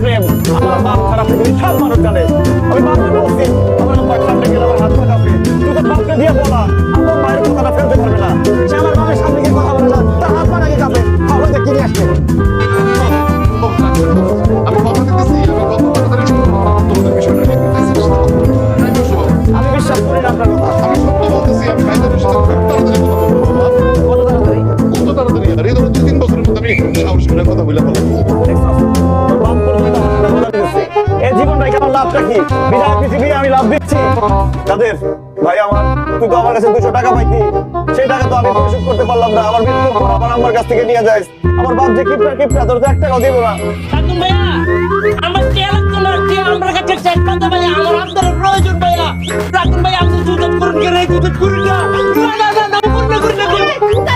প্রেম আমার বাপ ছাড়া পৃথিবীর সব মানুষ জানে। আমি বাপকে বলছি আমার আব্বার সামনে গেলে আমার হাত পা কাঁপে। তুই তো বাপকে দিয়ে বলা আমার মায়ের কথাটা ফেলতে পারবে না। সে আমার বাপের সামনে গিয়ে কথা বলে না, তার হাত পা নাকি কাঁপে। তাহলে দেখ কিনে আসছে। আমি কথা দিতেছি, আমি কত তাড়াতাড়ি তোমাদের বিষয়টা নিয়ে আমি বিশ্বাস করি না আপনার কথা। আমি সত্য বলতেছি, আমি ভাইদের সাথে খুব তাড়াতাড়ি কথা বলবো বাবা। কত তাড়াতাড়ি? কত তাড়াতাড়ি? আর এই ধরো 2-3 বছরের মধ্যে আমি সাহস করে কথা বলে ফেলাম। এই জীবনটাই আমার লাভটা কি? বিরাট পৃথিবী আমি লাভ দিচ্ছি তাদের। ভাই আমার, তুই তো আমার কাছে 200 টাকা পাইতি, সেই টাকা তো আমি পরিশোধ করতে পারলাম না। আমার মৃত্যুর পর আমার আম্মার কাছ থেকে নিয়ে যাইস। আমার বাপ যে কিপটা তোর তো 1 টাকাও দিব না। রাতুল ভাইয়া আমার তেলাক তোমার কি আমার কাছে চেক করতে ভাইয়া আমার আপনার প্রয়োজন ভাইয়া। রাতুল ভাইয়া আপনি দুধ করুন কে রে দুধ করুন না না না না করুন না করুন না।